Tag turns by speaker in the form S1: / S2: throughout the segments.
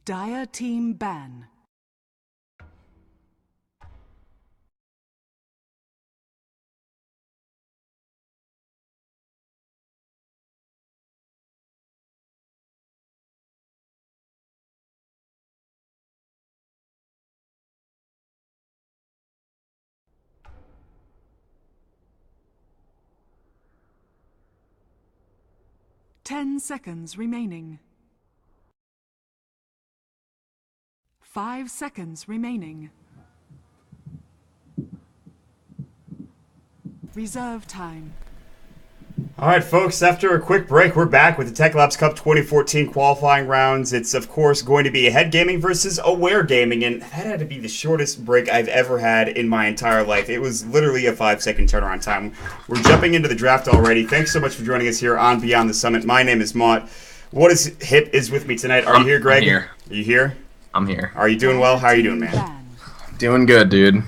S1: Dire team ban. Ten seconds remaining. 5 seconds remaining. Reserve time.
S2: All right, folks, after a quick break, we're back with the Techlabs Cup 2014 qualifying rounds. It's, of course, going to be Ahead Gaming versus Aware Gaming, and that had to be the shortest break I've ever had in my entire life. It was literally a 5-second turnaround time. We're jumping into the draft already. Thanks so much for joining us here on Beyond the Summit. My name is Mott. What is Hip is with me tonight. Are you here, Greg?
S3: I'm here.
S2: Are you here?
S3: I'm here.
S2: Are you doing well? How are you doing, man?
S3: Doing good, dude.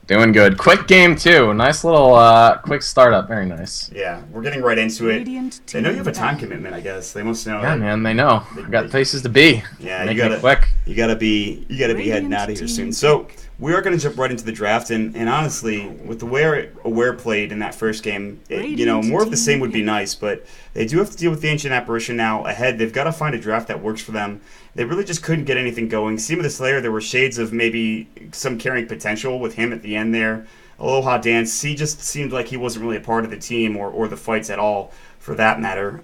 S3: Doing good. Quick game, too. Nice little quick startup. Very nice.
S2: Yeah, we're getting right into it. They know you have a time commitment, I guess. They must know.
S3: Yeah, man, they know. We've got places to be.
S2: Yeah,
S3: you gotta
S2: be heading out of here soon. So we are going to jump right into the draft, and honestly, with the way Aware played in that first game, more of the same would be nice, but they do have to deal with the Ancient Apparition now ahead. They've got to find a draft that works for them. They really just couldn't get anything going. Seam of the Slayer, there were shades of maybe some carrying potential with him at the end there. Aloha Dance, he just seemed like he wasn't really a part of the team or the fights at all, for that matter,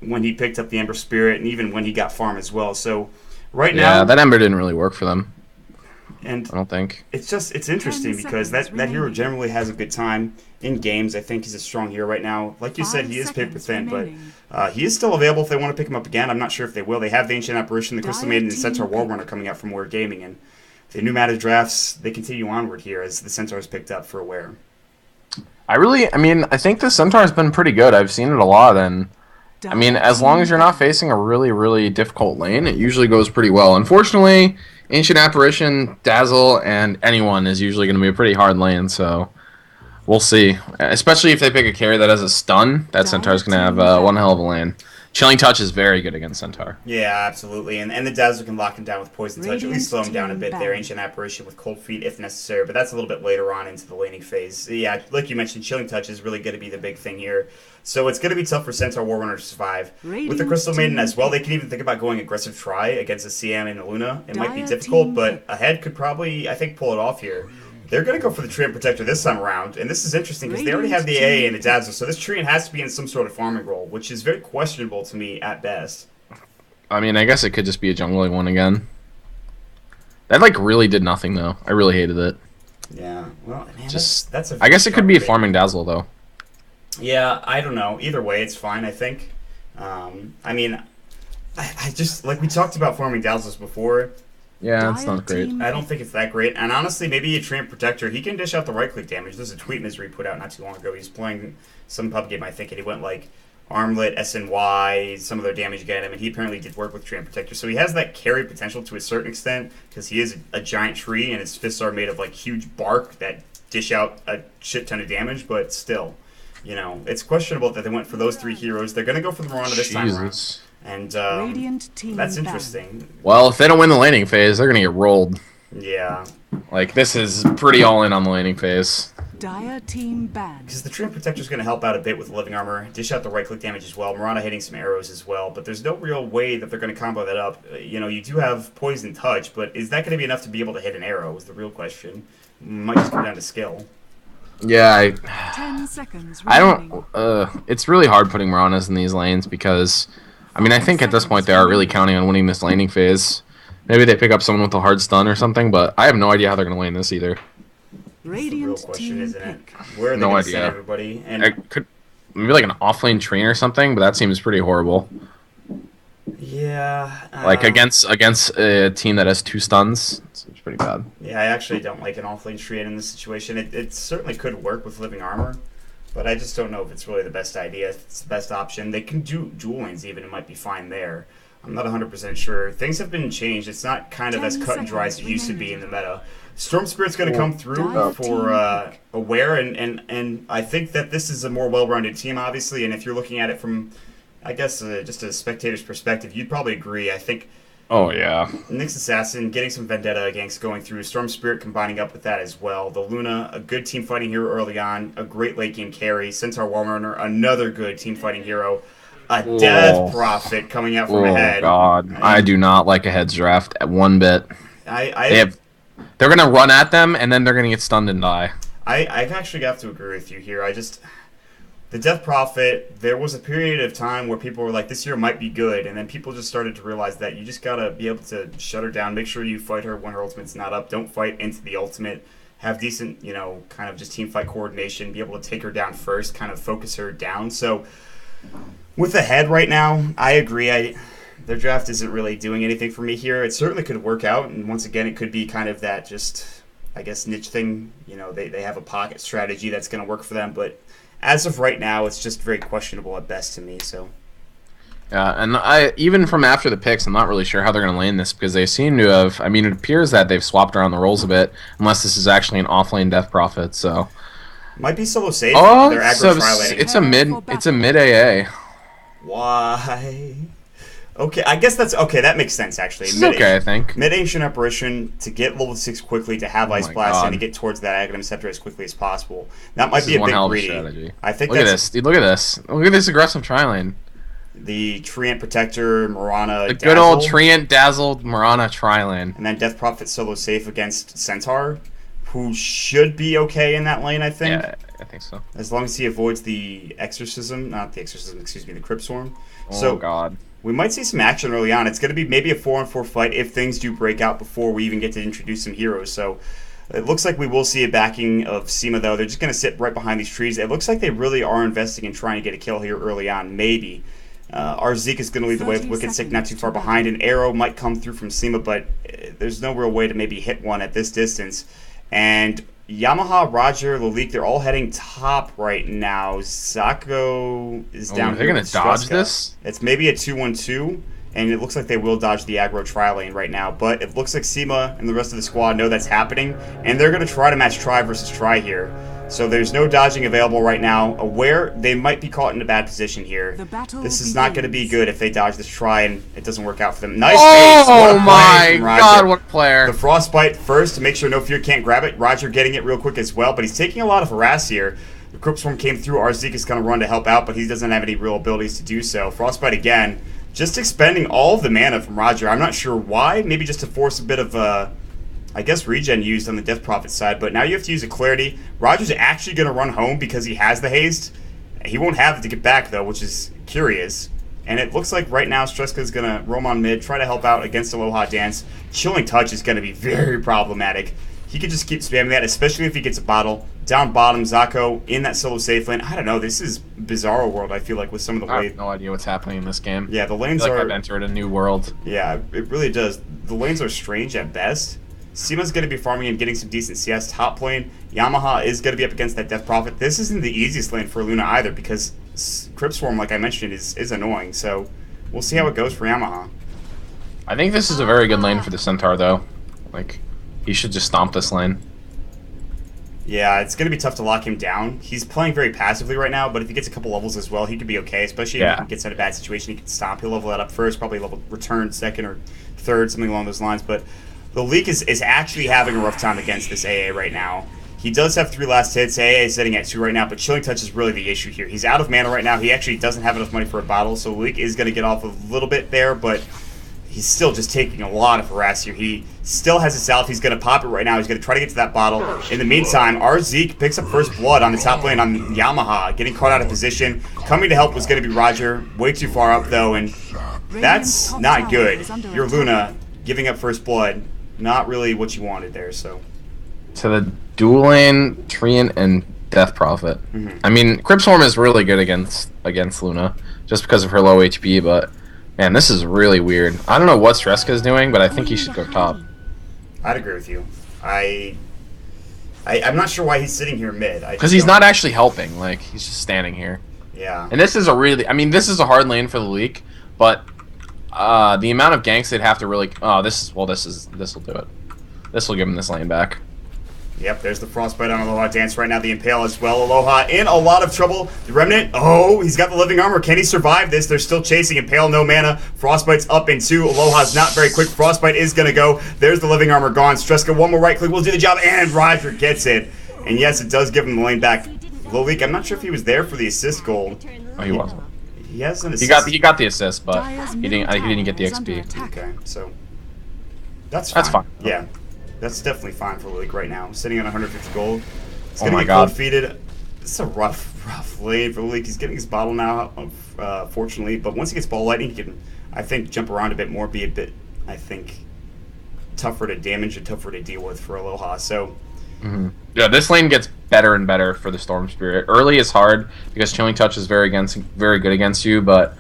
S2: when he picked up the Ember Spirit and even when he got farm as well. So right now...
S3: Yeah, that Ember didn't really work for them.
S2: And
S3: I don't think.
S2: It's interesting because that hero generally has a good time in games. I think he's a strong hero right now. Like you said, he is paper thin, but he is still available if they want to pick him up again. I'm not sure if they will. They have the Ancient Apparition, the Crystal Maiden, and the Centaur Warrunner coming out from Aware Gaming. And the new meta drafts, they continue onward here as the Centaur is picked up for Aware.
S3: I think the Centaur's been pretty good. I've seen it a lot, and as long as you're not facing a really, really difficult lane, it usually goes pretty well. Unfortunately, Ancient Apparition, Dazzle, and anyone is usually going to be a pretty hard lane, so we'll see. Especially if they pick a carry that has a stun, that Centaur's going to have one hell of a lane. Chilling Touch is very good against Centaur.
S2: Yeah, absolutely. And the Dazzle can lock him down with Poison Touch, at least slow him down a bit there. Ancient Apparition with Cold Feet if necessary, but that's a little bit later on into the laning phase. Yeah, like you mentioned, Chilling Touch is really going to be the big thing here. So it's going to be tough for Centaur Warrunner to survive. With the Crystal Maiden as well, they can even think about going aggressive try against a CM and a Luna. It might be difficult, but Ahead could probably, I think, pull it off here. They're going to go for the Treant Protector this time around, and this is interesting because they already have the AA and the Dazzle, so this Treant has to be in some sort of farming role, which is very questionable to me at best.
S3: I guess it could just be a jungling one again. That, really did nothing, though. I really hated it.
S2: Yeah, well, man,
S3: that's I guess it could be a farming Dazzle, though.
S2: Yeah, I don't know. Either way, it's fine, I think. I just, like we talked about farming Dazzles before.
S3: Yeah, it's not great.
S2: I don't think it's that great. And honestly, maybe a Treant Protector, he can dish out the right-click damage. There's a tweet Misery put out not too long ago. He's playing some pub game, I think, and he went Armlet, SNY, some of their damage against him, and he apparently did work with Treant Protector. So he has that carry potential to a certain extent because he is a giant tree, and his fists are made of huge bark that dish out a shit ton of damage, but still, it's questionable that they went for those three heroes. They're going to go for the Miranda this time around. And that's interesting.
S3: Well, if they don't win the laning phase, they're going to get rolled.
S2: Yeah.
S3: This is pretty all in on the laning phase.
S1: Dire team ban.
S2: Because the Treant Protector is going to help out a bit with living armor, dish out the right-click damage as well. Miranda hitting some arrows as well, but there's no real way that they're going to combo that up. You do have Poison Touch, but is that going to be enough to be able to hit an arrow is the real question. Might just come down to skill.
S3: Yeah,
S1: 10 seconds
S3: I don't... it's really hard putting Mirandas in these lanes because... I think at this point they are really counting on winning this laning phase. Maybe they pick up someone with a hard stun or something, but I have no idea how they're going to win this either.
S2: That's the real question, isn't it? Where are they going to send everybody? And
S3: maybe an off-lane train or something, but that seems pretty horrible.
S2: Yeah.
S3: Against a team that has 2 stuns, it's pretty bad.
S2: Yeah, I actually don't like an off-lane train in this situation. It certainly could work with living armor. But I just don't know if it's really the best idea, if it's the best option. They can do dual lanes even, it might be fine there. I'm not 100% sure. Things have been changed. It's not kind of as cut and dry as it used to be in the meta. Storm Spirit's going to come through for Aware, and I think that this is a more well-rounded team, obviously, and if you're looking at it from, I guess, just a spectator's perspective, you'd probably agree. I think
S3: Oh yeah.
S2: Nyx Assassin getting some Vendetta ganks going through. Storm Spirit combining up with that as well. The Luna, a good team fighting hero early on. A great late game carry. Centaur Wallrunner, another good team fighting hero. A Death Prophet coming out from ahead.
S3: Oh god. I do not like a heads draft at one bit.
S2: They're
S3: going to run at them, and then they're going to get stunned and die.
S2: I actually have to agree with you here. The Death Prophet, there was a period of time where people were like, this hero might be good, and then people just started to realize that you just gotta be able to shut her down, make sure you fight her when her ultimate's not up, don't fight into the ultimate, have decent, kind of just team fight coordination, be able to take her down first, kind of focus her down. So, with the head right now, I agree, their draft isn't really doing anything for me here. It certainly could work out, and once again, it could be kind of that just, I guess, niche thing. They have a pocket strategy that's going to work for them, but as of right now, it's just very questionable at best to me. So,
S3: yeah, and even from after the picks, I'm not really sure how they're going to lane this because they seem to have. I mean, it appears that they've swapped around the roles a bit, unless this is actually an offlane Death Prophet. So,
S2: might be solo safe.
S3: Oh,
S2: They're aggro tri-laning.
S3: It's a mid AA.
S2: Why? Okay, I guess that's okay. That makes sense actually.
S3: It's okay, I think.
S2: Mid ancient apparition to get level 6 quickly, to have Ice Blast,
S3: God.
S2: and to get towards that Aghanim Scepter as quickly as possible. That might be a big greedy.
S3: Strategy.
S2: I think
S3: look at this. Dude, look at this. Look at this aggressive tri-lane.
S2: The Treant Protector, Mirana,
S3: the good old Treant Dazzled Mirana tri-lane,
S2: and then Death Prophet solo safe against Centaur, who should be okay in that lane. I think.
S3: Yeah, I think so.
S2: As long as he avoids the Exorcism, not the Exorcism, excuse me, the Crypt Swarm.
S3: Oh God.
S2: We might see some action early on. It's going to be maybe a 4-on-4 fight if things do break out before we even get to introduce some heroes. So it looks like we will see a backing of SEMA, though. They're just going to sit right behind these trees. It looks like they really are investing in trying to get a kill here early on, maybe. Our Zeke is going to lead the way with Wicked Sick not too far behind. An arrow might come through from SEMA, but there's no real way to maybe hit one at this distance. And Yamaha, Roger, Lalik, they're all heading top right now. Zako is down.
S3: They're going to dodge this?
S2: It's maybe a 2-1-2, and it looks like they will dodge the aggro tri-lane right now. But it looks like SEMA and the rest of the squad know that's happening, and they're going to try to match tri versus tri here. So there's no dodging available right now. Aware they might be caught in a bad position here. This is not going to be good if they dodge this try and it doesn't work out for them. Nice base.
S3: Oh my God, what a player.
S2: The Frostbite first to make sure No Fear can't grab it. Roger getting it real quick as well, but he's taking a lot of harass here. The Crypt Swarm came through. Arzik is going to run to help out, but he doesn't have any real abilities to do so. Frostbite again, just expending all of the mana from Roger. I'm not sure why. Maybe just to force a bit of I guess regen used on the Death Prophet side, but now you have to use a Clarity. Roger's actually going to run home because he has the haste. He won't have it to get back, though, which is curious. And it looks like right now Streska's going to roam on mid, try to help out against Aloha Dance. Chilling Touch is going to be very problematic. He could just keep spamming that, especially if he gets a bottle. Down bottom, Zako in that solo safe lane. I don't know, this is Bizarro World, I feel like, with some of the
S3: I
S2: ways.
S3: have no idea what's happening in this game.
S2: Yeah, the lanes
S3: I feel like
S2: are...
S3: I've entered a new world.
S2: Yeah, it really does. The lanes are strange at best. SEMA's going to be farming and getting some decent CS top lane. Yamaha is going to be up against that Death Prophet. This isn't the easiest lane for Luna either because Crypt Swarm, like I mentioned, is annoying. So we'll see how it goes for Yamaha.
S3: I think this is a very good lane for the Centaur, though. Like, he should just stomp this lane.
S2: Yeah, it's going to be tough to lock him down. He's playing very passively right now, but if he gets a couple levels as well, he could be okay, especially if he gets in a bad situation. He can stomp. He'll level that up first, probably level return second or third, something along those lines. But the Leak is actually having a rough time against this AA right now. He does have 3 last hits. AA is sitting at 2 right now, but Chilling Touch is really the issue here. He's out of mana right now. He actually doesn't have enough money for a bottle, so Leak is going to get off a little bit there, but he's still just taking a lot of harass here. He still has a Salve. He's going to pop it right now. He's going to try to get to that bottle. In the meantime, our Zeke picks up first blood on the top lane on Yamaha, getting caught out of position. Coming to help was going to be Roger. Way too far up, though, and that's not good. Your Luna giving up first blood, not really what you wanted there, so.
S3: To the dual lane, Treant, and Death Prophet. I mean, Crypt Swarm is really good against Luna, just because of her low HP, but man, this is really weird. I don't know what Streska's doing, but I think he should go top.
S2: I'd agree with you. I'm not sure why he's sitting here mid.
S3: Because he's not actually helping. Like, he's just standing here.
S2: Yeah.
S3: And this is a really... I mean, this is a hard lane for the Leak, but the amount of ganks they'd have to really... Oh, this will do it. This will give him this lane back.
S2: Yep, there's the Frostbite on Aloha Dance right now. The Impale as well. Aloha in a lot of trouble. The Remnant, oh, he's got the living armor. Can he survive this? They're still chasing Impale, no mana. Frostbite's up in 2. Aloha's not very quick. Frostbite is going to go. There's the living armor gone. Streska, one more right click will do the job, and Roger gets it. And yes, it does give him the lane back. Lolik, I'm not sure if he was there for the assist goal.
S3: Oh, he wasn't.
S2: He has an assist.
S3: He got the assist, but he didn't get the XP.
S2: Okay, so that's fine.
S3: That's fine.
S2: Yeah. That's definitely fine for Luke right now. Sitting on 150 gold. He's
S3: Oh
S2: gonna
S3: my
S2: get
S3: God.
S2: cold feeded. It's a rough lane for Luke. He's getting his bottle now, fortunately. But once he gets ball lightning, he can, I think, jump around a bit more, be a bit, I think, tougher to damage and tougher to deal with for Aloha. So,
S3: Yeah, this lane gets better and better for the Storm Spirit. Early is hard because Chilling Touch is very good against you, but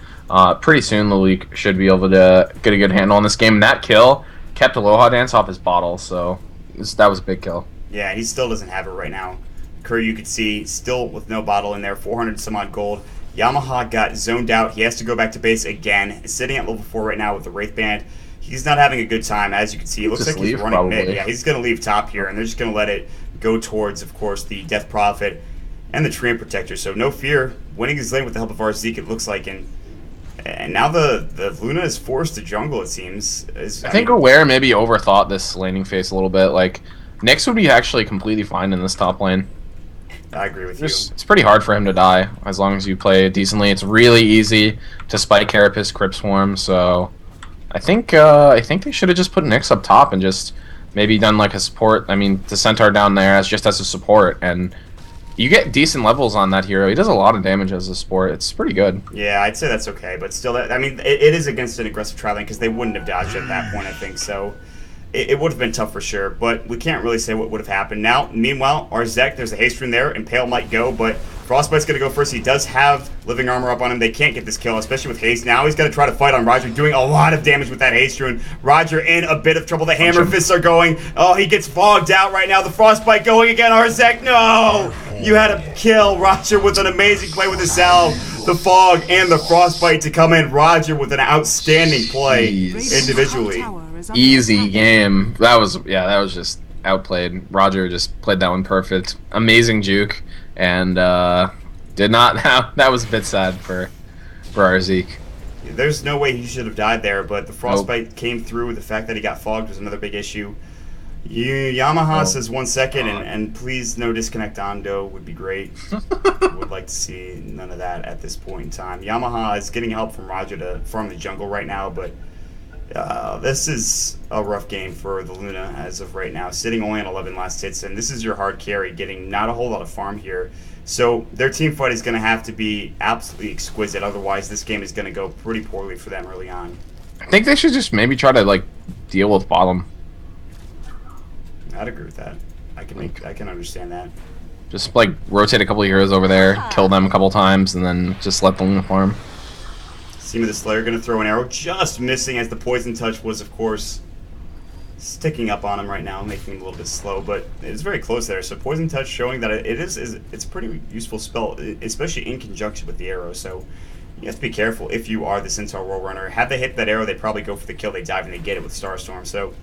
S3: pretty soon the Leak should be able to get a good handle on this game. And that kill kept Aloha Dance off his bottle, so that was a big kill.
S2: yeah, he still doesn't have it right now. Curry, you could see, still with no bottle in there, 400 some odd gold. Yamaha got zoned out. He has to go back to base again. He's sitting at level 4 right now with the Wraith Band. He's not having a good time, as you can see. It looks like he's running mid. Yeah, he's going to leave top here, and they're just going to let it go towards, of course, the Death Prophet and the Treant Protector. So no fear. Winning his lane with the help of Arzeek, it looks like. And now the Luna is forced to jungle, it seems.
S3: I think Aware maybe overthought this laning phase a little bit. Like, Nyx would be actually completely fine in this top lane.
S2: I agree with you.
S3: It's pretty hard for him to die as long as you play it decently. It's really easy to spike Carapace, Crypt Swarm, so I think they should have just put Nyx up top and just maybe done like a support. I mean, the Centaur down there as just as a support, and you get decent levels on that hero. He does a lot of damage as a support. It's pretty good.
S2: Yeah, I'd say that's okay, but still, I mean, it is against an aggressive tri lane because they wouldn't have dodged at that point, I think, so it would have been tough for sure, but we can't really say what would have happened. Now, meanwhile, Arzek, there's a haste rune there, Impale might go, but Frostbite's going to go first. He does have living armor up on him. They can't get this kill, especially with haste. Now he's going to try to fight on Roger, doing a lot of damage with that haste rune. Roger in a bit of trouble. The hammer fists are going. Oh, he gets fogged out right now. The Frostbite going again. Arzek, no! You had to kill Roger with an amazing play with the salve, the fog, and the Frostbite to come in. Roger with an outstanding play individually.
S3: Easy game. That was just outplayed. Roger just played that one perfect. Amazing juke, and did not have. That was a bit sad for Arzeek.
S2: There's no way he should have died there, but the Frostbite came through. The fact that he got fogged was another big issue. Yamaha says 1 second, and please no disconnect Ando would be great. Would like to see none of that at this point in time. Yamaha is getting help from Roger to farm the jungle right now, but this is a rough game for the Luna as of right now, sitting only on 11 last hits, and this is your hard carry, getting not a whole lot of farm here. So their team fight is going to have to be absolutely exquisite, otherwise this game is going to go pretty poorly for them early on.
S3: I think they should just maybe try to like deal with bottom.
S2: I'd agree with that. I can understand that.
S3: Just like rotate a couple of heroes over there, kill them a couple times, and then just let the Luna farm.
S2: Seema the Slayer going to throw an arrow, just missing as the Poison Touch was, of course, sticking up on him right now, making him a little bit slow, but it's very close there. So Poison Touch showing that it's a pretty useful spell, especially in conjunction with the arrow. So you have to be careful if you are the Centaur Rollrunner. Had they hit that arrow, they probably go for the kill. They dive and they get it with Starstorm. So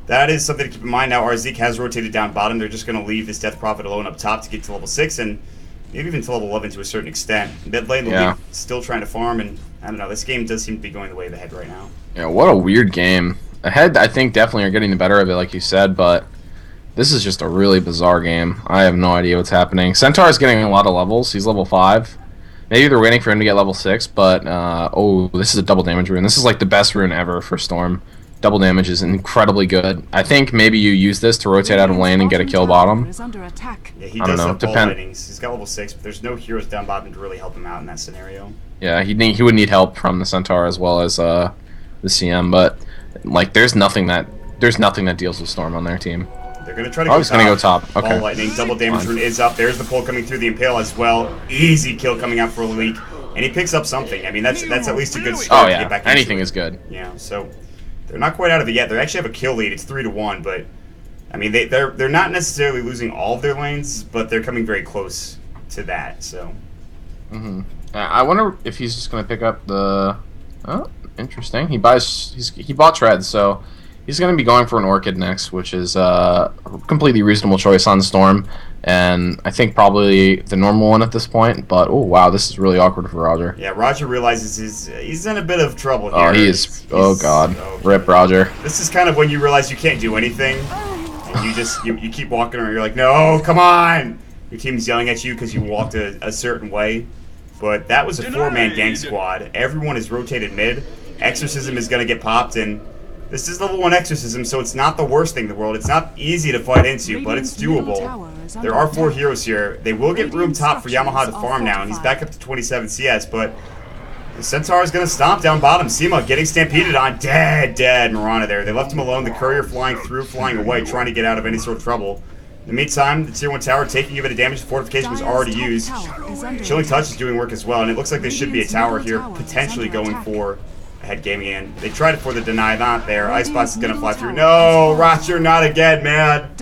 S2: that is something to keep in mind. Now Arzeek has rotated down bottom. They're just going to leave this Death Prophet alone up top to get to level 6 and maybe even to level 11 to a certain extent. Mid lane, the still trying to farm, and I don't know. This game does seem to be going the way of the head right now.
S3: Yeah, what a weird game. Ahead, I think definitely are getting the better of it, like you said, but this is just a really bizarre game. I have no idea what's happening. Centaur is getting a lot of levels. He's level 5. Maybe they're waiting for him to get level 6, but oh, this is a double damage rune. This is like the best rune ever for Storm. Double damage is incredibly good. I think maybe you use this to rotate out of lane and get a kill bottom.
S2: Yeah, he does have ball lightnings. He's got level 6, but there's no heroes down bottom to really help him out in that scenario.
S3: Yeah, he would need help from the Centaur as well as the CM, but like there's nothing that deals with Storm on their team.
S2: They're gonna try to go top.
S3: Gonna go top. Okay.
S2: Ball lightning, double damage rune is up. There's the pull coming through the Impale as well. Easy kill coming out for Leak, and he picks up something. I mean, that's at least a good start to get back into
S3: anything
S2: it.
S3: Is good.
S2: Yeah, so they're not quite out of it yet. They actually have a kill lead. It's 3-1, but I mean they're not necessarily losing all of their lanes, but they're coming very close to that. So.
S3: I wonder if he's just gonna pick up the. Oh, interesting. He bought Tread, so He's going to be going for an Orchid next, which is a completely reasonable choice on Storm, and I think probably the normal one at this point. But oh wow, this is really awkward for Roger.
S2: Yeah, Roger realizes he's in a bit of trouble here.
S3: Oh, he is. Oh god,
S2: okay.
S3: Rip Roger.
S2: This is kind of when you realize you can't do anything, and you just you keep walking around. You're like, no, come on. Your team's yelling at you because you walked a certain way. But that was a 4-man gang squad. Everyone is rotated mid. Exorcism is going to get popped, and this is level 1 Exorcism, so it's not the worst thing in the world. It's not easy to fight into, but it's doable. There are 4 heroes here. They will get room top for Yamaha to farm now, and he's back up to 27 CS, but the Centaur is going to stomp down bottom. Sima getting stampeded on. Dead Mirana there. They left him alone. The courier flying through, flying away, trying to get out of any sort of trouble. In the meantime, the tier 1 tower taking a bit of damage. The fortification was already used. Chilling Touch is doing work as well, and it looks like there should be a tower here potentially going for Head Gaming in. They tried it for the deny, not there. Ice Blast is going to fly through. No, Roger, not again, man.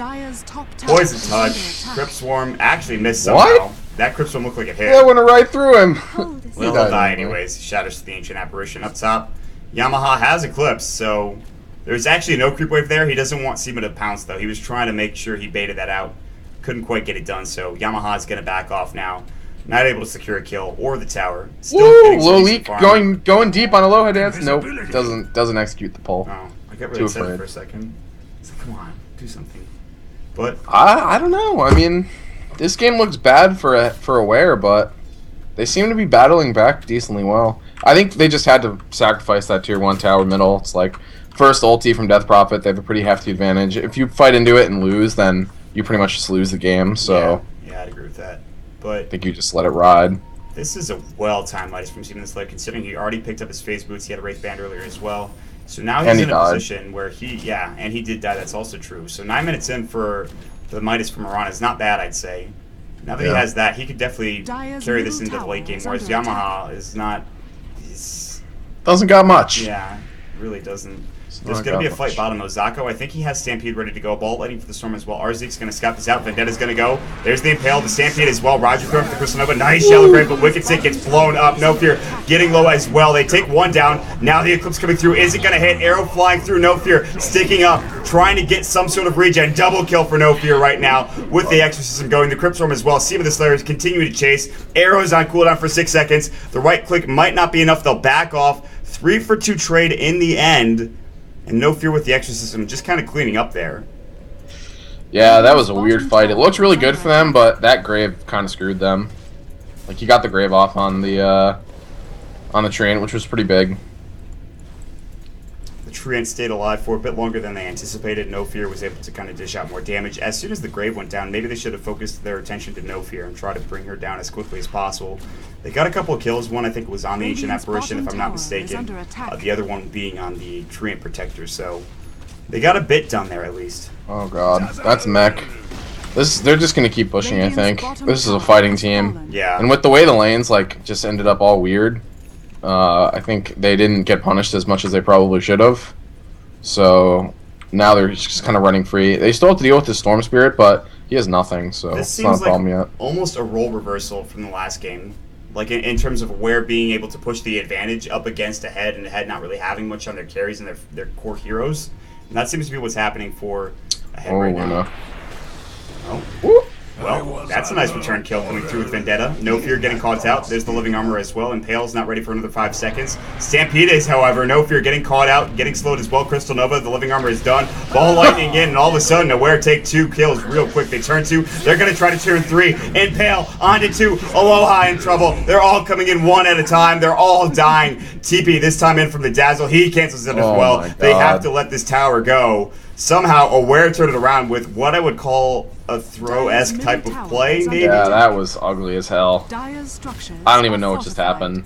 S2: Poison Touch. Crypt Swarm actually missed somehow.
S3: What?
S2: That Crypt Swarm looked like it hit.
S3: Yeah, went right through him.
S2: Well, he'll die anyways. He shatters to the Ancient Apparition. Up top, Yamaha has Eclipse, so there's actually no creep wave there. He doesn't want Sima to pounce, though. He was trying to make sure he baited that out. Couldn't quite get it done, so Yamaha's going to back off now. Not able to secure a kill or the tower. Still
S3: Woo! Low leak going deep on a low head dance. Nope, doesn't execute the pull.
S2: Oh, I got really excited for a second. It's like, come on, do something. But
S3: I don't know. I mean, this game looks bad for Aware, but they seem to be battling back decently well. I think they just had to sacrifice that tier 1 tower middle. It's like first ulti from Death Prophet. They have a pretty hefty advantage. If you fight into it and lose, then you pretty much just lose the game. So
S2: yeah, I'd agree with that. But
S3: I think you just let it ride.
S2: This is a well-timed Midas from Steven this late, considering he already picked up his phase boots. He had a Wraith Band earlier as well. So now he's in a position where and he did die. That's also true. So 9 minutes in for the Midas from Mirana is not bad, I'd say. Now that he has that, he could definitely carry this into the late game, whereas Yamaha is not...
S3: Doesn't got much.
S2: Yeah, really doesn't. There's going to be a fight bottom. Ozako, I think he has Stampede ready to go. Ball lighting for the Storm as well. Arzeek's going to scout this out. Vendetta's going to go. There's the Impale, the Stampede as well. Roger throwing for the Crystal Nova. Nice Shallow Grave, but Wicked Sick gets blown up. No Fear getting low as well. They take 1 down. Now the Eclipse coming through. Is it going to hit? Arrow flying through. No Fear sticking up, trying to get some sort of regen. Double kill for No Fear right now with the Exorcism going. The Crypt Storm as well. Seam of the Slayer is continuing to chase. Arrows on cooldown for 6 seconds. The right click might not be enough. They'll back off. 3 for 2 trade in the end. And No Fear with the Exorcism just kind of cleaning up there.
S3: Yeah, that was a weird fight. It looked really good for them, but that grave kind of screwed them. Like, he got the grave off on the train, which was pretty big.
S2: The Treant stayed alive for a bit longer than they anticipated. No Fear was able to kind of dish out more damage. As soon as the grave went down, maybe they should have focused their attention to No Fear and try to bring her down as quickly as possible. They got a couple of kills. One, I think, was on the Ancient Apparition, if I'm not mistaken. The other one being on the Treant Protector. So they got a bit done there, at least.
S3: Oh, God. That's mech. They're just going to keep pushing, I think. This is a fighting team.
S2: Yeah.
S3: And with the way the lanes, like, just ended up all weird, I think they didn't get punished as much as they probably should have. So now they're just kind of running free. They still have to deal with the Storm Spirit, but he has nothing, so it's not a problem yet.
S2: Almost a role reversal from the last game. Like, in terms of Aware being able to push the advantage up against Ahead, and Ahead not really having much on their carries and their core heroes. And that seems to be what's happening for Ahead right now.
S3: No.
S2: Oh. Well, that's a nice return kill coming through with Vendetta. No Fear getting caught out. There's the Living Armor as well. Impale's not ready for another 5 seconds. Stampede is, however, No Fear getting caught out, getting slowed as well. Crystal Nova, the Living Armor is done. Ball lightning in, and all of a sudden, Aware take 2 kills real quick. They turn 2. They're going to try to turn 3. Impale onto 2. Aloha in trouble. They're all coming in 1 at a time. They're all dying. TP this time in from the Dazzle. He cancels it as well. They have to let this tower go. Somehow, Aware turned it around with what I would call a throw-esque type of play, maybe?
S3: Yeah, that was ugly as hell. I don't even know what just happened.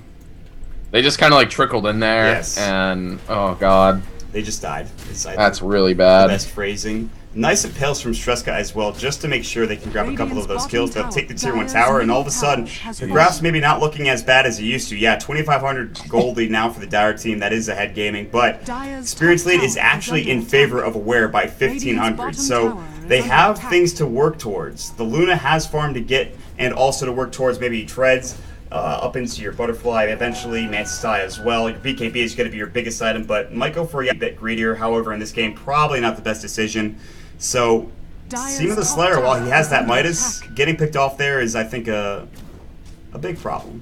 S3: They just kind of like trickled in there, and oh god.
S2: They just died.
S3: That's really bad.
S2: The best phrasing. Nice Impales from Streska as well, just to make sure they can grab a couple of those kills. They'll take the tier 1 tower, and all of a sudden, the graph's maybe not looking as bad as it used to. Yeah, 2,500 gold lead now for the Dire team. That is Ahead Gaming, but experience lead is actually in favor of Aware by 1,500. So they have things to work towards. The Luna has farm to get, and also to work towards maybe Treads. up into your Butterfly, eventually Mantis Eye as well. Your BKB is going to be your biggest item, but might go for a bit greedier. However, in this game, probably not the best decision. So, Seema the Slayer, while he has that Midas, getting picked off there is, I think, a big problem.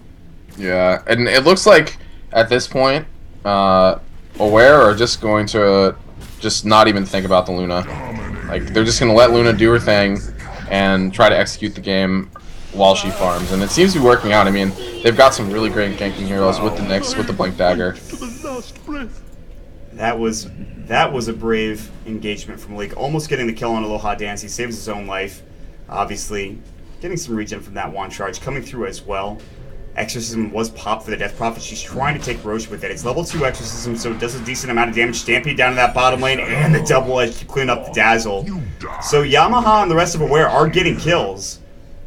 S3: Yeah, and it looks like at this point, Aware are just going to just not even think about the Luna. Like, they're just going to let Luna do her thing and try to execute the game while she farms. And it seems to be working out. I mean, they've got some really great ganking heroes with the Nyx, with the Blink Dagger.
S2: That was a brave engagement from Leak. Almost getting the kill on Aloha Dance. He saves his own life. Obviously, getting some regen from that one charge coming through as well. Exorcism was popped for the Death Prophet. She's trying to take Roche with it. It's level 2 Exorcism, so it does a decent amount of damage. Stampede down to that bottom lane, and the double edge to clean up the Dazzle. So Yamaha and the rest of Aware are getting kills.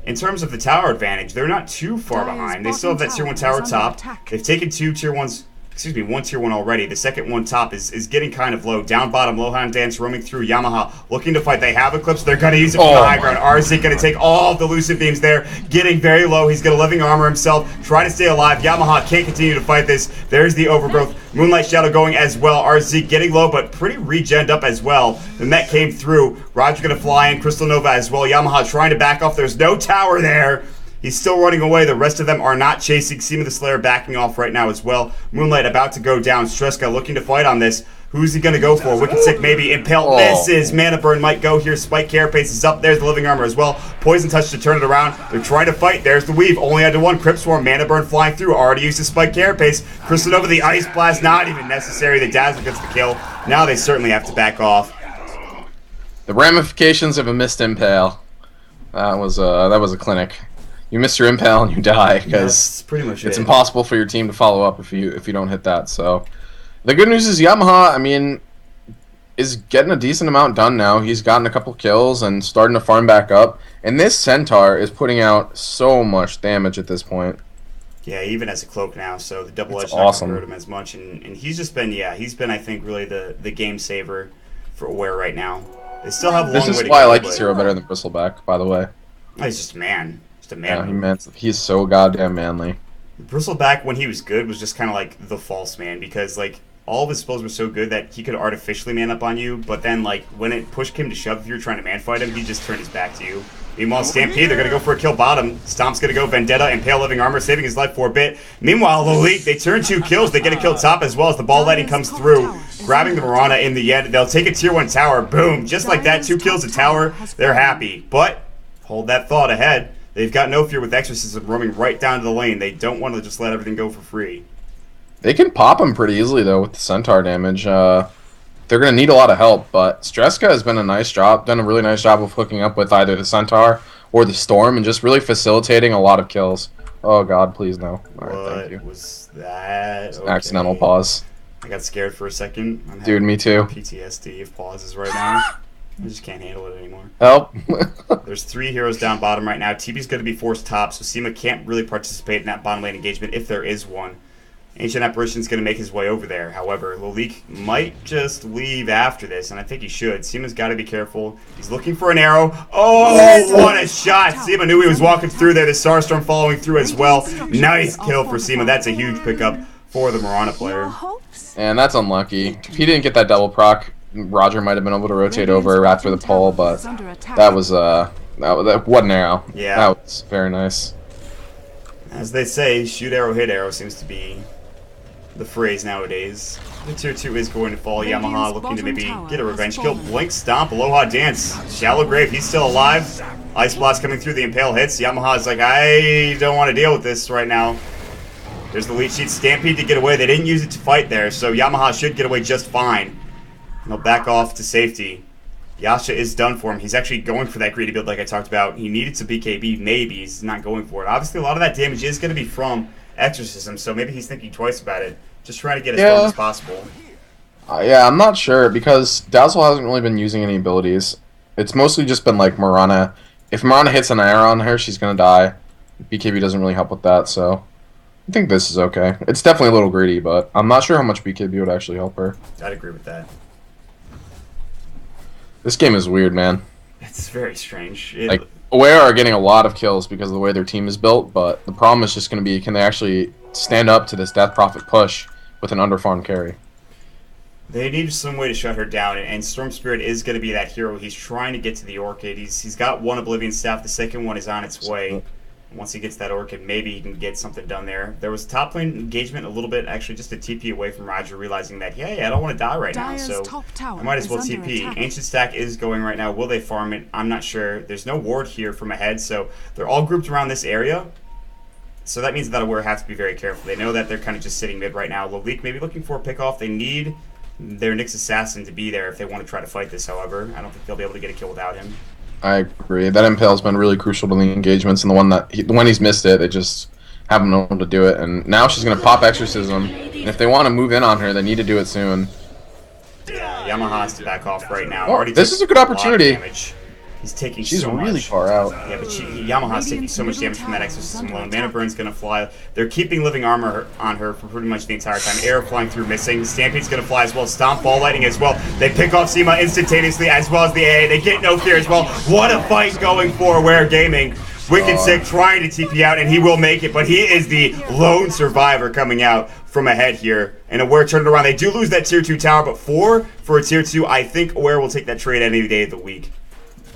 S2: In terms of the tower advantage, they're not too far behind. They still have that tier 1 tower top. They've taken one tier 1 already. The second one top is getting kind of low. Down bottom, Lohan Dance roaming through. Yamaha looking to fight. They have Eclipse. They're going to use it for the high ground. Arzik going to take all of the Lucid Beams there. Getting very low. He's going to living armor himself. Trying to stay alive. Yamaha can't continue to fight this. There's the Overgrowth. Moonlight Shadow going as well. Arzik getting low, but pretty regened up as well. The Met came through. Roger going to fly in. Crystal Nova as well. Yamaha trying to back off. There's no tower there. He's still running away. The rest of them are not chasing. Seema the Slayer backing off right now as well. Moonlight about to go down. Streska looking to fight on this. Who's he going to go for? Wicked Sick maybe. Impale misses. Mana Burn might go here. Spike Carapace is up. There's the Living Armor as well. Poison Touch to turn it around. They're trying to fight. There's the Weave. Only had to one. Crypt Swarm. Mana Burn flying through. Already used his Spike Carapace. Crystal Nova the Ice Blast. Not even necessary. The Dazzle gets the kill. Now they certainly have to back off.
S3: The ramifications of a missed Impale. That was a clinic. You miss your Impale and you die because it's impossible for your team to follow up if you don't hit that. So the good news is Yamaha, I mean, is getting a decent amount done now. He's gotten a couple kills and starting to farm back up. And this Centaur is putting out so much damage at this point.
S2: Yeah, he even has a cloak now, so the double edge
S3: awesome.
S2: Not going to hurt him as much. And he's just been, I think, really the game saver for Aware right now. They still have a long way to go.
S3: This is why I like his hero better than Bristleback, by the way.
S2: Oh, he's just a man.
S3: Yeah, he's so goddamn manly.
S2: Bristleback, when he was good, was just kind of like the false man, because like all of his spells were so good that he could artificially man up on you, but then like when it pushed him to shove, if you were trying to man fight him, he just turned his back to you. Meanwhile, Stampede, they're going to go for a kill bottom. Stomp's going to go Vendetta, Impale Living Armor, saving his life for a bit. Meanwhile, the Elite, they turn 2 kills. They get a kill top as well as the ball lighting comes through, grabbing the Mirana in the end. They'll take a tier 1 tower. Boom. Just like that, 2 kills a tower. They're happy. But hold that thought ahead. They've got no fear with Exorcism roaming right down to the lane. They don't want to just let everything go for free.
S3: They can pop him pretty easily, though, with the Centaur damage. They're going to need a lot of help, but Streska has done a really nice job of hooking up with either the Centaur or the Storm and just really facilitating a lot of kills. Oh, God, please no. All right, thank you.
S2: What was that? Okay.
S3: Accidental pause.
S2: I got scared for a second.
S3: Dude, me too.
S2: PTSD of pauses right now. I just can't handle it anymore.
S3: Help.
S2: There's 3 heroes down bottom right now. TB's going to be forced top, so Seema can't really participate in that bottom lane engagement if there is one. Ancient Apparition's going to make his way over there. However, Lalik might just leave after this, and I think he should. Seema's got to be careful. He's looking for an arrow. Oh, what a shot! Seema knew he was walking through there. The Starstorm following through as well. Nice kill for Seema. That's a huge pickup for the Mirana player.
S3: And that's unlucky. If he didn't get that double proc, Roger might have been able to rotate over after the pull, but that was that wasn't arrow.
S2: Yeah,
S3: that was very nice.
S2: As they say, shoot arrow, hit arrow seems to be the phrase nowadays. The tier 2 is going to fall. Yamaha looking to maybe get a revenge kill. Blink Stomp, Aloha Dance. Shallow Grave, he's still alive. Ice Blast coming through, the Impale hits. Yamaha's like, I don't want to deal with this right now. There's the lead sheet. Stampede to get away. They didn't use it to fight there, so Yamaha should get away just fine. And they'll back off to safety. Yasha is done for him. He's actually going for that greedy build like I talked about. He needed to BKB, maybe. He's not going for it. Obviously, a lot of that damage is going to be from Exorcism, so maybe he's thinking twice about it. Just trying to get as strong as possible.
S3: Yeah, I'm not sure, because Dazzle hasn't really been using any abilities. It's mostly just been like Mirana. If Mirana hits an arrow on her, she's going to die. BKB doesn't really help with that, so I think this is okay. It's definitely a little greedy, but I'm not sure how much BKB would actually help her.
S2: I'd agree with that.
S3: This game is weird, man.
S2: It's very strange.
S3: Like, Aware are getting a lot of kills because of the way their team is built, but the problem is just going to be, can they actually stand up to this Death Prophet push with an underfarm carry?
S2: They need some way to shut her down, and Storm Spirit is going to be that hero. He's trying to get to the Orchid. He's got one Oblivion Staff. The second one is on its way. Once he gets that Orchid, maybe he can get something done there. There was top lane engagement a little bit, actually just a TP away from Roger, realizing that, hey, I don't want to die right now, so I might as well TP. Ancient Stack is going right now. Will they farm it? I'm not sure. There's no ward here from ahead, so they're all grouped around this area. So that means that Aware have to be very careful. They know that they're kind of just sitting mid right now. Lolique maybe looking for a pickoff. They need their Nyx Assassin to be there if they want to try to fight this, however. I don't think they'll be able to get a kill without him.
S3: I agree. That Impale's been really crucial to the engagements, and the one he's missed it, they just haven't been able to do it. And now she's going to pop Exorcism, and if they want to move in on her, they need to do it soon.
S2: Yeah, Yamaha has to back off right now.
S3: Oh, this is a good opportunity.
S2: He's taking
S3: She's
S2: so much.
S3: really far out.
S2: Yeah, but Yamaha's taking so much damage from that Exorcism alone. Mana Burn's going to fly. They're keeping living armor on her for pretty much the entire time. Arrow flying through, missing. Stampede's going to fly as well. Stomp, Ball Lightning as well. They pick off Seema instantaneously as well as the AA. They get no fear as well. What a fight going for Aware Gaming. Wicked Sick trying to TP out, and he will make it, but he is the lone survivor coming out from ahead here. And Aware turned it around. They do lose that tier 2 tower, but 4 for a tier 2. I think Aware will take that trade any day of the week.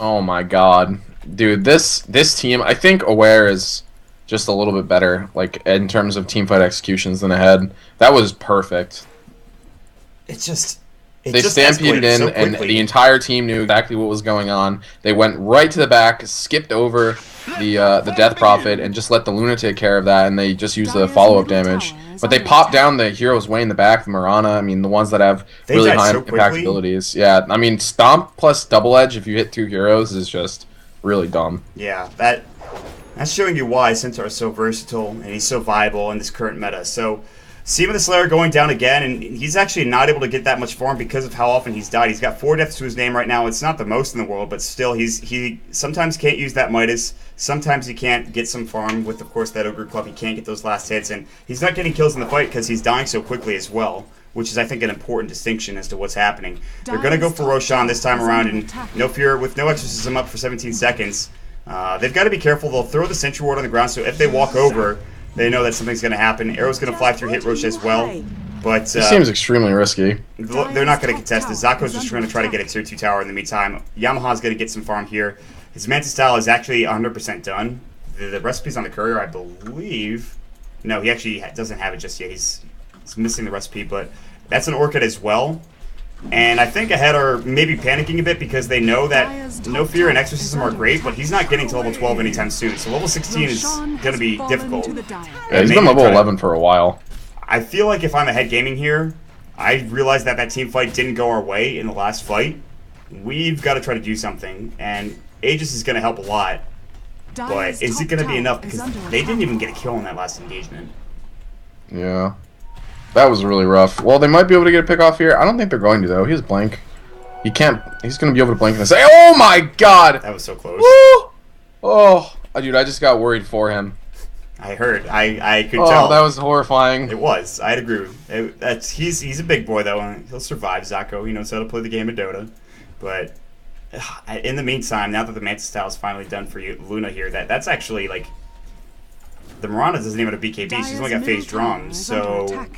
S3: Oh my god. Dude, this team, I think Aware is just a little bit better, like, in terms of teamfight executions than Ahead. That was perfect.
S2: They
S3: stampeded in,
S2: so
S3: and the entire team knew exactly what was going on. They went right to the back, skipped over the Death Prophet, and just let the Luna take care of that, and they just used the follow-up damage. But they popped down the heroes way in the back, the Mirana, I mean, the ones that have really high impact abilities. Yeah, I mean, Stomp plus Double Edge if you hit 2 heroes is just really dumb.
S2: Yeah, that's showing you why Centaur is so versatile, and he's so viable in this current meta. So, Seema the Slayer going down again, and he's actually not able to get that much farm because of how often he's died. He's got 4 deaths to his name right now. It's not the most in the world, but still, he sometimes can't use that Midas. Sometimes he can't get some farm with, of course, that Ogre Club. He can't get those last hits, and he's not getting kills in the fight because he's dying so quickly as well, which is, I think, an important distinction as to what's happening. They're going to go for Roshan this time around, and no fear, with no Exorcism up for 17 seconds. They've got to be careful. They'll throw the Sentry Ward on the ground, so if they walk over, they know that something's going to happen. Arrow's going to fly through Hit Rosh as well. But
S3: this seems extremely risky.
S2: They're not going to contest this. Zako's just going to try to get a tier 2 tower in the meantime. Yamaha's going to get some farm here. His Mantis Style is actually 100% done. The recipe's on the courier, I believe. No, he actually doesn't have it just yet. He's missing the recipe, but that's an Orchid as well. And I think Ahead are maybe panicking a bit because they know that No Fear and Exorcism are great, but he's not getting to level 12 anytime soon. So level 16 is going to be difficult.
S3: Yeah, he's been level 11 for a while.
S2: I feel like if I'm Ahead Gaming here, I realize that team fight didn't go our way in the last fight. We've got to try to do something, and Aegis is going to help a lot. But is it going to be enough? Because they didn't even get a kill in that last engagement.
S3: Yeah. That was really rough. Well, they might be able to get a pick off here. I don't think they're going to, though. He has blank. He can't. He's going to be able to blink and say, oh my god!
S2: That was so close.
S3: Woo! Oh, dude, I just got worried for him.
S2: I heard. I could tell.
S3: Oh, that was horrifying.
S2: It was. I'd agree. He's a big boy, though. And he'll survive, Zako. He knows how to play the game of Dota. But in the meantime, now that the Mantis Style is finally done for you, Luna here, that's actually, like... The Mirana doesn't even have a BKB. She's only got phase drums. So...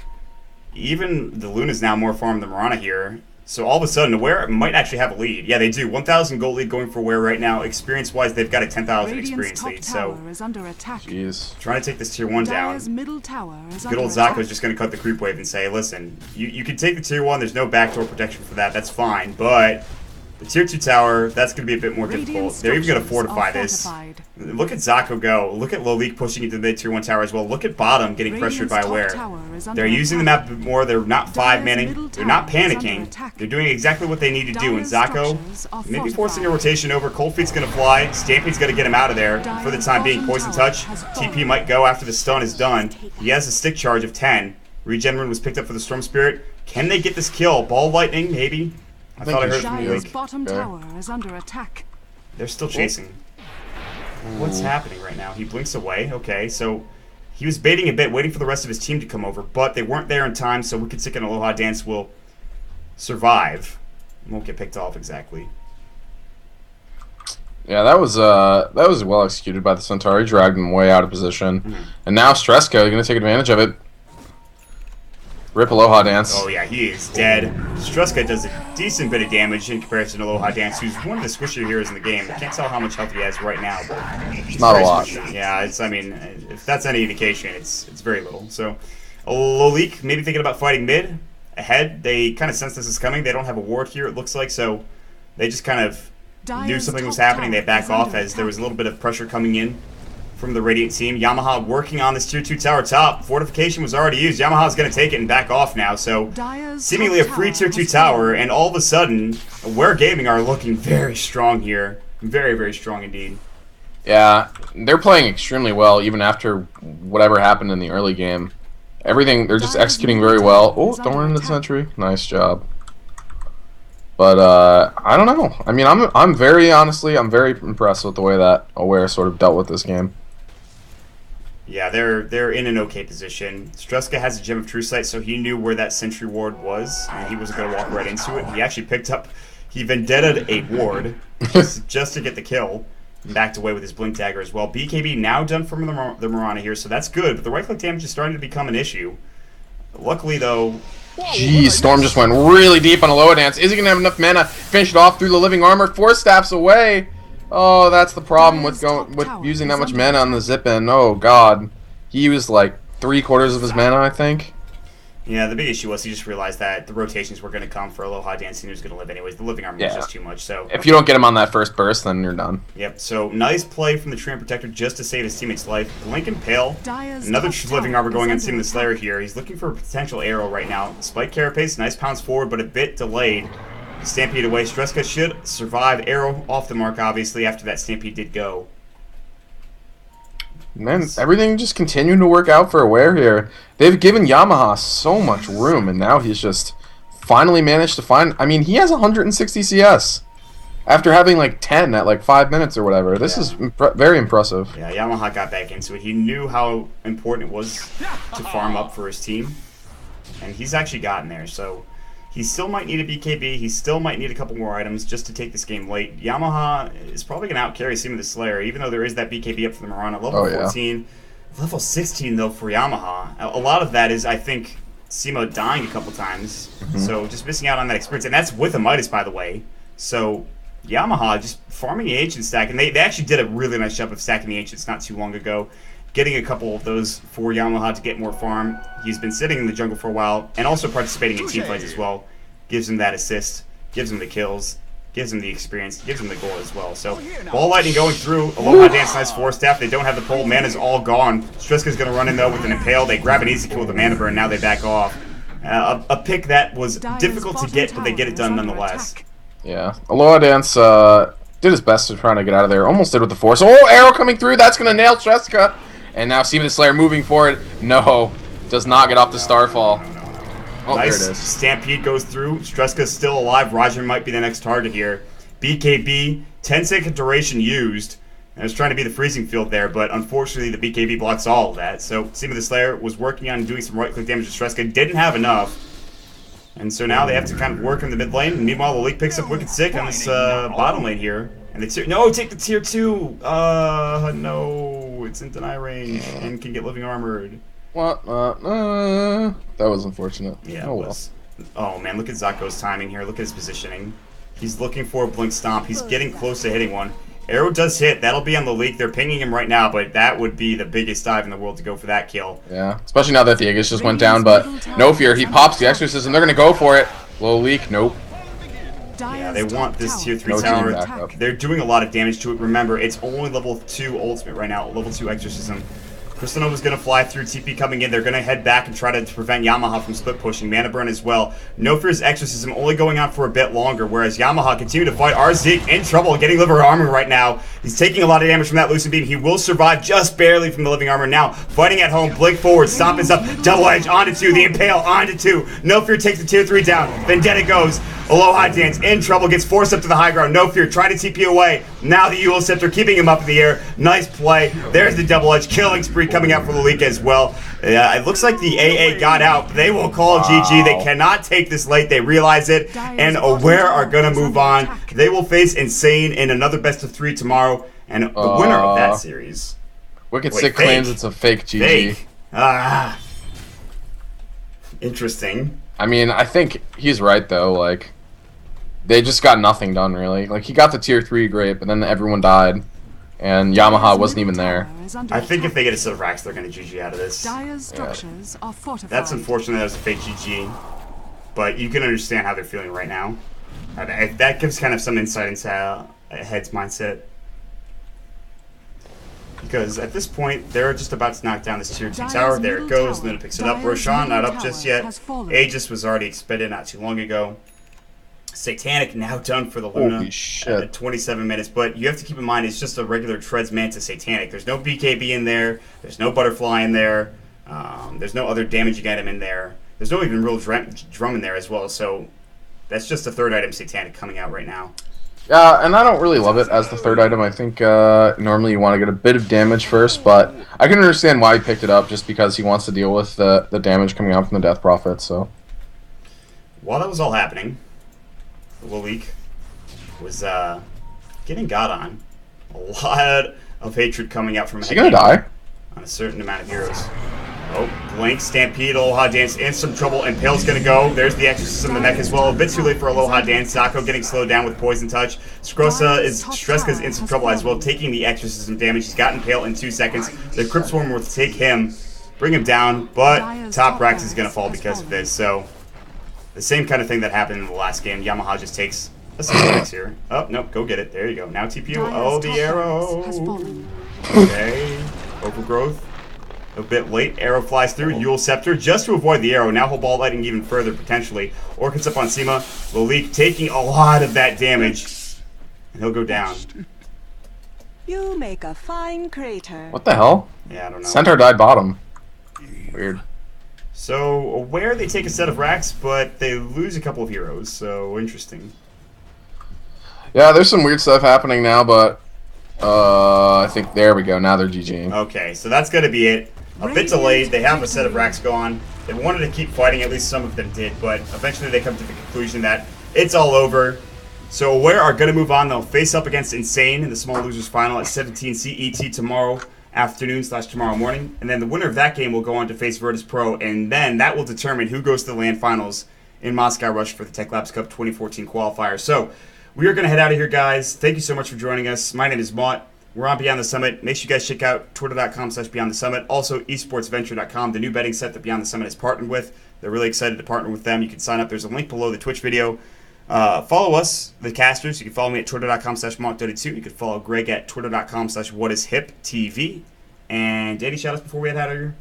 S2: Even the Luna's now more farmed than Mirana here. So all of a sudden, Aware might actually have a lead. Yeah, they do. 1,000 gold lead going for Aware right now. Experience-wise, they've got a 10,000 experience lead. So,
S3: jeez.
S2: Trying to take this tier 1 down. Good old Zako's just going to cut the creep wave and say, listen, you can take the tier 1. There's no backdoor protection for that. That's fine. But the tier 2 tower, that's going to be a bit more difficult. They're even going to fortify this. Look at Zako go. Look at Lolique pushing into the mid tier 1 tower as well. Look at bottom getting pressured by Aware. They're using the map a bit more. They're not 5-manning. They're not panicking. They're doing exactly what they need to do. And Zako, maybe forcing a rotation over. Cold Feet's going to fly. Stampede's going to get him out of there for the time being. Poison Touch. TP might go after the stun is done. He has a stick charge of 10. Regen Rune was picked up for the Storm Spirit. Can they get this kill? Ball Lightning, maybe? I thought I heard from you.
S1: Bottom tower is under attack.
S2: They're still chasing. What's happening right now? He blinks away. Okay, so he was baiting a bit, waiting for the rest of his team to come over, but they weren't there in time, so Wicked Sick and Aloha Dance will survive. Won't get picked off exactly.
S3: Yeah, that was well executed by the Centauri, dragged him way out of position. And now Streska going to take advantage of it. Rip Aloha Dance.
S2: Oh yeah, he is dead. Struska does a decent bit of damage in comparison to Aloha Dance, who's one of the squishier heroes in the game. I can't tell how much health he has right now, but
S3: It's not a lot.
S2: squishy. Yeah, I mean, if that's any indication, it's very little. So, Lolik maybe thinking about fighting mid, ahead. They kind of sense this is coming. They don't have a ward here, it looks like, so they just kind of knew something was happening. They back off as there was a little bit of pressure coming in from the Radiant team. Yamaha working on this tier 2 tower top. Fortification was already used. Yamaha's going to take it and back off now. So seemingly a free tier 2 tower, and all of a sudden, Aware Gaming are looking very strong here. Very, very strong indeed.
S3: Yeah, they're playing extremely well even after whatever happened in the early game. Everything, they're just executing very well. Oh, don't run into the sentry. Nice job. But I don't know. I mean, I'm very impressed with the way that Aware sort of dealt with this game.
S2: Yeah, they're in an okay position. Struska has a Gem of True Sight, so he knew where that sentry ward was, and he wasn't going to walk right into it. He actually he vendetted a ward just to get the kill, and backed away with his Blink Dagger as well. BKB now done from the Mirana here, so that's good, but the right-click damage is starting to become an issue. Luckily, though...
S3: Jeez, Storm just went really deep on a Aloha Dance. Is he going to have enough mana to finish it off through the Living Armor? 4 staffs away! Oh, that's the problem with using that much mana on the zip-in. Oh, God. He used, like, 3/4 of his mana, I think.
S2: Yeah, the big issue was he just realized that the rotations were going to come for Aloha Dancing, who's going to live anyways. The Living Armor was just too much, so...
S3: If you don't get him on that first burst, then you're done.
S2: Yep, so nice play from the Treant Protector just to save his teammate's life. Blink and Pale, another Living Armor going on Team the Slayer here. He's looking for a potential arrow right now. Spike Carapace, nice pounce forward, but a bit delayed. Stampede away. Streska should survive. Arrow off the mark, obviously, after that Stampede did go.
S3: Man, everything just continuing to work out for Aware here. They've given Yamaha so much room, and now he's just finally managed to find... I mean, he has 160 CS after having like 10 at like 5 minutes or whatever. This is very impressive.
S2: Yeah, Yamaha got back into it. He knew how important it was to farm up for his team, and he's actually gotten there, so... He still might need a BKB. He still might need a couple more items just to take this game late. Yamaha is probably going to out-carry Seam of the Slayer, even though there is that BKB up for the Mirana. Level 14. Level 16, though, for Yamaha. A lot of that is, I think, Simo dying a couple times. So just missing out on that experience. And that's with a Midas, by the way. So Yamaha just farming the Ancient stack. And they actually did a really nice job of stacking the Ancients not too long ago. Getting a couple of those for Yamaha to get more farm. He's been sitting in the jungle for a while and also participating in team fights as well. Gives him that assist, gives him the kills, gives him the experience, gives him the goal as well. So, Ball Lightning going through. Aloha Dance, nice 4-staff. They don't have the pull. Mana's all gone. Striska's going to run in, though, with an Impale. They grab an easy kill with the Mana Burn. Now they back off. A pick that was difficult to get, but they get it done nonetheless.
S3: Yeah. Aloha Dance did his best to try to get out of there. Almost did with the Force. Oh, arrow coming through. That's going to nail Striska. And now Seam of the Slayer moving forward. No, does not get off the Starfall. Oh,
S2: nice.
S3: There it is.
S2: Stampede goes through. Streska's still alive. Roger might be the next target here. BKB, 10-second duration used. I was trying to be the freezing field there, but unfortunately the BKB blocks all of that. So Seam of the Slayer was working on doing some right-click damage to Streska. Didn't have enough. And so now they have to kind of work in the mid lane. And meanwhile, the League picks up Wicked Sick on this bottom lane here. And take the tier 2! No, it's in deny range and can get living armored.
S3: What? That was unfortunate.
S2: Yeah,
S3: oh,
S2: it was. Oh man, look at Zako's timing here. Look at his positioning. He's looking for a Blink Stomp. He's getting close to hitting one. Arrow does hit. That'll be on the League. They're pinging him right now, but that would be the biggest dive in the world to go for that kill.
S3: Yeah, especially now that the Aegis just went down, but no fear. He pops the Exorcism. They're going to go for it. Low leak. Nope.
S2: Yeah, they want this tier 3 tower. They're doing a lot of damage to it. Remember, it's only level 2 ultimate right now, level 2 exorcism. Crystanova's going to fly through, TP coming in. They're going to head back and try to prevent Yamaha from split pushing. Mana Burn as well. No Fear's exorcism only going on for a bit longer, whereas Yamaha continue to fight. Arzik in trouble, getting liver armor right now. He's taking a lot of damage from that Lucid Beam. He will survive just barely from the living armor. Now, fighting at home, Blink forward, Stomp is up, Double Edge onto 2, the Impale onto 2. No Fear takes the tier 3 down. Vendetta goes. Aloha Dance in trouble, gets forced up to the high ground. No fear, trying to TP away. Now the Yule Scepter keeping him up in the air. Nice play. There's the double edge killing spree coming out for Lalik as well. It looks like the AA got out. They will call GG. They cannot take this late. They realize it. And Aware are going to move on. They will face Insane in another best of 3 tomorrow. And the winner of that series.
S3: Wicked Sick claims it's a fake GG.
S2: Fake. Interesting.
S3: I mean, I think he's right, though. Like, they just got nothing done, really. Like, he got the tier 3 great, but then everyone died. And Yamaha wasn't even there.
S2: I think if they get a set of racks, they're going to GG out of this. That's unfortunate that was a fake GG. But you can understand how they're feeling right now. That gives kind of some insight into Head's mindset. Because at this point, they're just about to knock down this tier 2 tower. There it goes, and then it picks it up. Roshan not up just yet. Aegis was already expended not too long ago. Satanic now done for the Luna.
S3: Holy shit.
S2: At 27 minutes. But you have to keep in mind, it's just a regular Treads Manta Satanic. There's no BKB in there. There's no Butterfly in there. There's no other damaging item in there. There's no even real drum in there as well. So that's just a third item Satanic coming out right now.
S3: Yeah, and I don't really love it as the third item. I think normally you want to get a bit of damage first, but I can understand why he picked it up, just because he wants to deal with the damage coming out from the Death Prophet. So
S2: while that was all happening, Lalik was getting got on. A lot of hatred coming out from him.
S3: Is he gonna die?
S2: On a certain amount of heroes. Oh, Blink, Stampede, Aloha Dance in some trouble, and Pale's gonna go. There's the Exorcism in the mech as well. A bit too late for Aloha Dance. Zako getting slowed down with Poison Touch. Streska's in some trouble as well, taking the Exorcism damage. He's gotten Pale in 2 seconds. The Crypt Swarm will take him, bring him down, but Top Rax is gonna fall because of this. So the same kind of thing that happened in the last game. Yamaha just takes a 6 here. Oh, nope, go get it. There you go. Now TPU. Oh, the arrow. Okay. Overgrowth. A bit late. Arrow flies through. Yule Scepter just to avoid the arrow. Now he'll ball lightning even further, potentially. Orchid's up on Sema. Lalik taking a lot of that damage. And he'll go down.
S4: You make a fine crater.
S3: What the hell?
S2: Yeah, I don't know.
S3: Centaur died bottom. Weird.
S2: So, Aware they take a set of racks, but they lose a couple of heroes. So, interesting.
S3: Yeah, there's some weird stuff happening now, but I think there we go. Now they're GGing.
S2: Okay, so that's going to be it. A bit delayed. They have a set of racks gone. They wanted to keep fighting. At least some of them did. But eventually they come to the conclusion that it's all over. So Aware are going to move on. They'll face up against Insane in the Small Losers Final at 17 CET tomorrow afternoon / tomorrow morning. And then the winner of that game will go on to face Virtus Pro. And then that will determine who goes to the LAN Finals in Moscow Rush for the Techlabs Cup 2014 qualifier. So we are going to head out of here, guys. Thank you so much for joining us. My name is Mott. We're on Beyond the Summit. Make sure you guys check out twitter.com/Beyond the Summit. Also, esportsventure.com, the new betting site that Beyond the Summit is partnered with. They're really excited to partner with them. You can sign up. There's a link below the Twitch video. Follow us, the casters. You can follow me at twitter.com/Mott32. You can follow Greg at twitter.com/WhatIsHipTV. And Danny, shout out before we head out of here.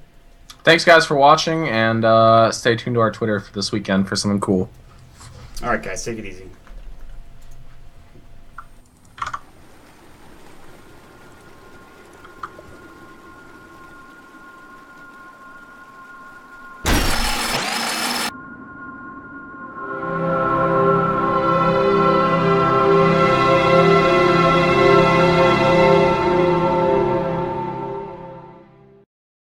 S3: Thanks, guys, for watching, and stay tuned to our Twitter for this weekend for something cool.
S2: All right, guys, take it easy.